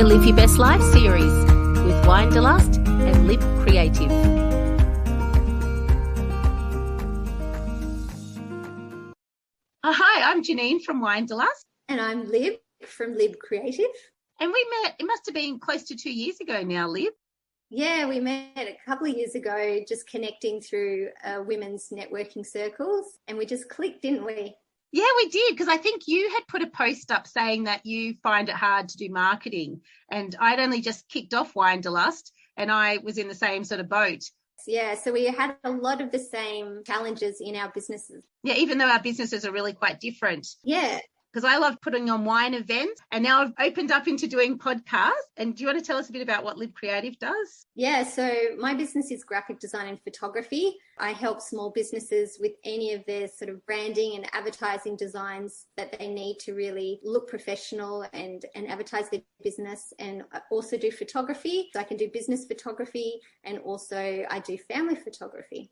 Live Your Best Life series with Winederlust and Lib Creative. Hi, I'm Jeanene from Winederlust. And I'm Lib from Lib Creative. And we met, it must have been close to 2 years ago now, Lib. Yeah, we met a couple of years ago, just connecting through women's networking circles, and we just clicked, didn't we? Yeah, we did, because I think you had put a post up saying that you find it hard to do marketing, and I'd only just kicked off Winederlust, and I was in the same sort of boat. Yeah, so we had a lot of the same challenges in our businesses. Yeah, even though our businesses are really quite different. Yeah. Because I love putting on wine events, and now I've opened up into doing podcasts. And do you want to tell us a bit about what Lib Creative does? Yeah, so my business is graphic design and photography. I help small businesses with any of their sort of branding and advertising designs that they need to really look professional and advertise their business, and also do photography. So I can do business photography, and also I do family photography.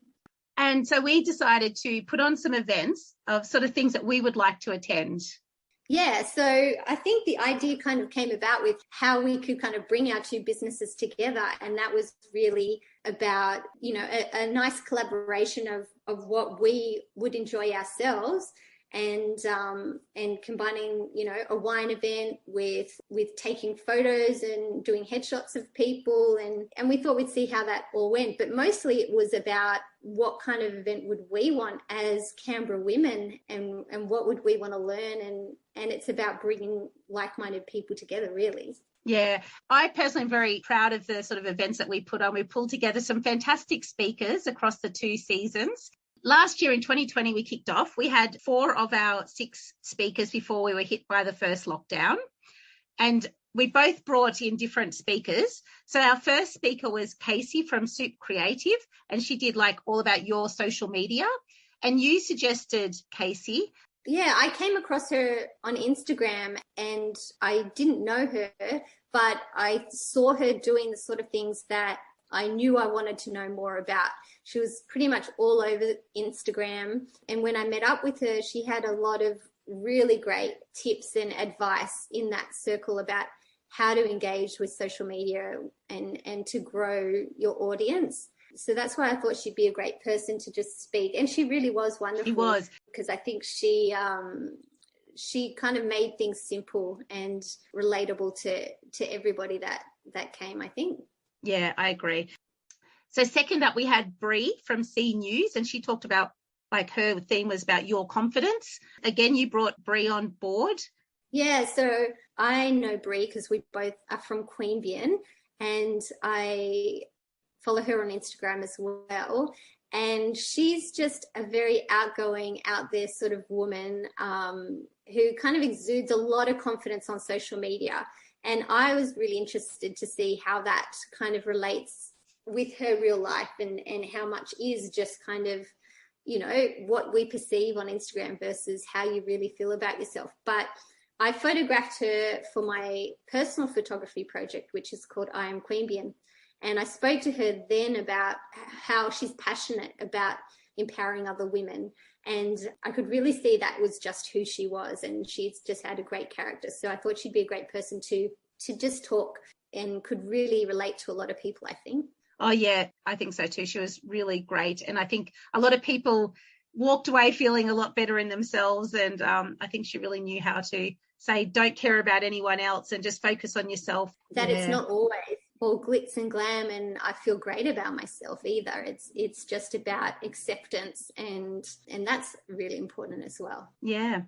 And so we decided to put on some events of sort of things that we would like to attend. Yeah, so I think the idea kind of came about with how we could kind of bring our two businesses together. And that was really about, you know, a nice collaboration of what we would enjoy ourselves, and combining, you know, a wine event with taking photos and doing headshots of people. And we thought we'd see how that all went. But mostly it was about what kind of event would we want as Canberra women, and what would we want to learn. And it's about bringing like-minded people together, really. Yeah, I personally am very proud of the sort of events that we put on. We pulled together some fantastic speakers across the 2 seasons. Last year in 2020, we kicked off. We had 4 of our 6 speakers before we were hit by the first lockdown. And we both brought in different speakers. So our first speaker was Casey from Soup Creative, and she did like all about your social media. And you suggested Casey. Yeah, I came across her on Instagram, and I didn't know her, but I saw her doing the sort of things that I knew I wanted to know more about. She was pretty much all over Instagram. And when I met up with her, she had a lot of really great tips and advice in that circle about how to engage with social media and to grow your audience. So that's why I thought she'd be a great person to just speak. And she really was wonderful. She was. Because I think she kind of made things simple and relatable to everybody that came, I think. Yeah, I agree. So second up, we had Bree from cnews, and she talked about, like, her theme was about your confidence. Again, you brought Bree on board. Yeah, so I know Bree because we both are from Queanbeyan, and I follow her on Instagram as well. And she's just a very outgoing, out there sort of woman who kind of exudes a lot of confidence on social media. And I was really interested to see how that kind of relates with her real life, and how much is just kind of, you know, what we perceive on Instagram versus how you really feel about yourself. But I photographed her for my personal photography project, which is called I Am Queanbeyan. And I spoke to her then about how she's passionate about empowering other women. And I could really see that was just who she was, and she's just had a great character. So I thought she'd be a great person to just talk, and could really relate to a lot of people, I think. Oh, yeah, I think so too. She was really great. And I think a lot of people walked away feeling a lot better in themselves. And I think she really knew how to say, don't care about anyone else and just focus on yourself. That It's not always all glitz and glam and I feel great about myself either. It's just about acceptance, and that's really important as well. Yeah.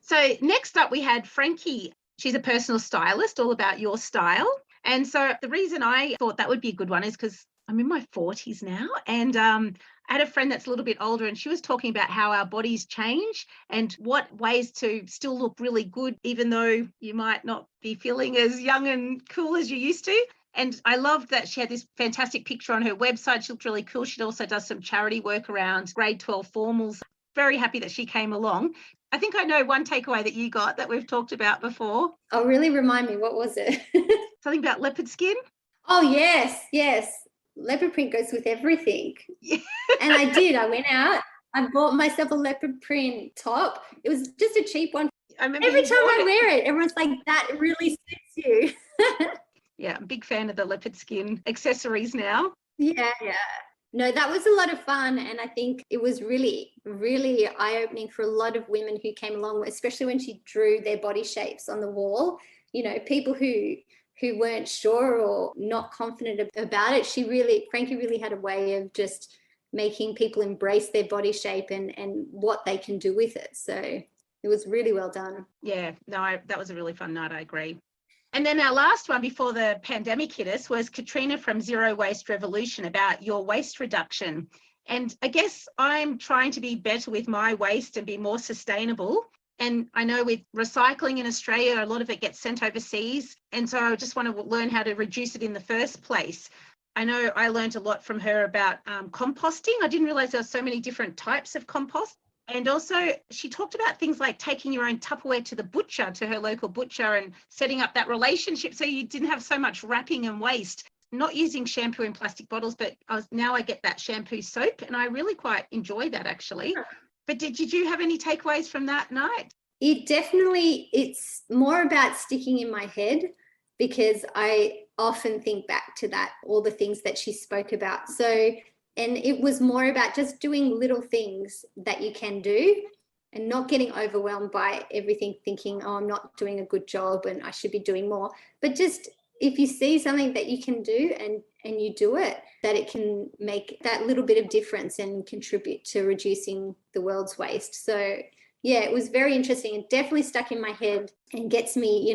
So next up we had Franki. She's a personal stylist, all about your style. And so the reason I thought that would be a good one is because I'm in my 40s now, and I had a friend that's a little bit older, and she was talking about how our bodies change and what ways to still look really good, even though you might not be feeling as young and cool as you used to. And I loved that she had this fantastic picture on her website. She looked really cool. She also does some charity work around grade 12 formals. Very happy that she came along. I think I know one takeaway that you got that we've talked about before. Oh, really? Remind me, what was it? Something about leopard skin? Oh, yes. Leopard print goes with everything. Yeah. And I did. I went out. I bought myself a leopard print top. It was just a cheap one. I remember every time I wear it, everyone's like, that really suits you. Yeah, I'm a big fan of the leopard skin accessories now. Yeah. No, that was a lot of fun. And I think it was really, really eye-opening for a lot of women who came along, especially when she drew their body shapes on the wall. You know, people who weren't sure or not confident about it. Franki really had a way of just making people embrace their body shape and what they can do with it. So it was really well done. Yeah, no, that was a really fun night. I agree. And then our last one before the pandemic hit us was Katrina from Zero Waste Revolution about your waste reduction. And I guess I'm trying to be better with my waste and be more sustainable. And I know with recycling in Australia, a lot of it gets sent overseas. And so I just want to learn how to reduce it in the first place. I know I learned a lot from her about composting. I didn't realize there were so many different types of compost. And also she talked about things like taking your own Tupperware to the butcher, to her local butcher, and setting up that relationship so you didn't have so much wrapping and waste. Not using shampoo in plastic bottles, but now I get that shampoo soap, and I really quite enjoy that actually. But did you have any takeaways from that night? It's more about sticking in my head, because I often think back to that, all the things that she spoke about. So, and it was more about just doing little things that you can do and not getting overwhelmed by everything, thinking, oh, I'm not doing a good job and I should be doing more. But just if you see something that you can do and you do it, that it can make that little bit of difference and contribute to reducing the world's waste. So yeah, it was very interesting and definitely stuck in my head and gets me,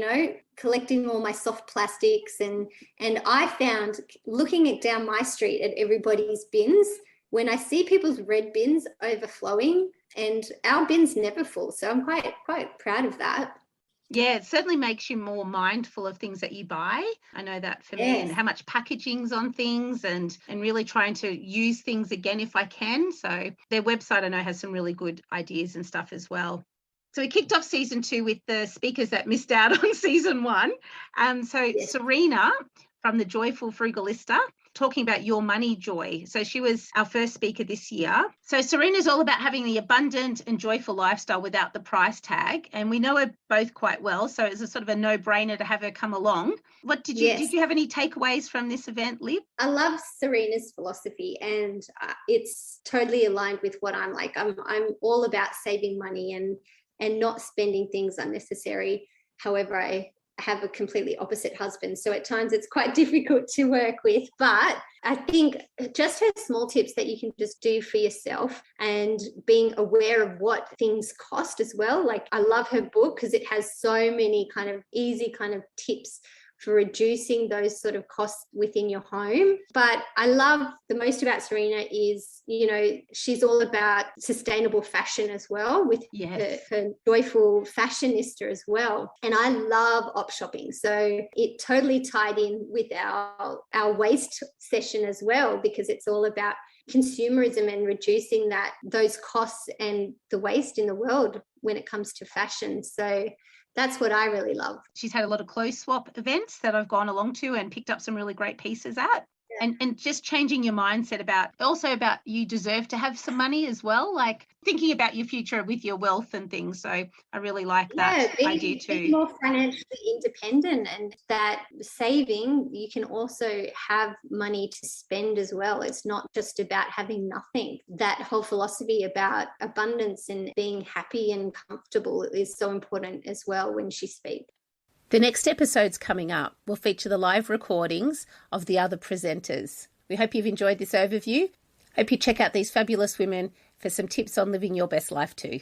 collecting all my soft plastics. And I found, looking down my street at everybody's bins, when I see people's red bins overflowing, and our bin's never full. So I'm quite proud of that. Yeah, it certainly makes you more mindful of things that you buy. I know that for me, and how much packaging's on things, and really trying to use things again if I can. So their website I know has some really good ideas and stuff as well. So we kicked off season 2 with the speakers that missed out on season 1. Serena from the Joyful Frugalista, talking about your money joy. So she was our first speaker this year. So Serena's all about having the abundant and joyful lifestyle without the price tag. And we know her both quite well. So it's a sort of a no-brainer to have her come along. What did you have any takeaways from this event, Lib? I love Serena's philosophy, and it's totally aligned with what I'm like. I'm all about saving money and not spending things unnecessary. However, I have a completely opposite husband, so at times it's quite difficult to work with. But I think just her small tips that you can just do for yourself, and being aware of what things cost as well. Like, I love her book because it has so many kind of easy kind of tips for reducing those sort of costs within your home. But I love the most about Serena is, she's all about sustainable fashion as well, with her joyful fashionista as well. And I love op shopping. So it totally tied in with our waste session as well, because it's all about consumerism and reducing those costs and the waste in the world when it comes to fashion. So that's what I really love. She's had a lot of clothes swap events that I've gone along to and picked up some really great pieces at. And just changing your mindset about you deserve to have some money as well, like thinking about your future with your wealth and things. So I really like that idea too. Being more financially independent, and that saving, you can also have money to spend as well. It's not just about having nothing. That whole philosophy about abundance and being happy and comfortable is so important as well when she speaks. The next episodes coming up will feature the live recordings of the other presenters. We hope you've enjoyed this overview. Hope you check out these fabulous women for some tips on living your best life too.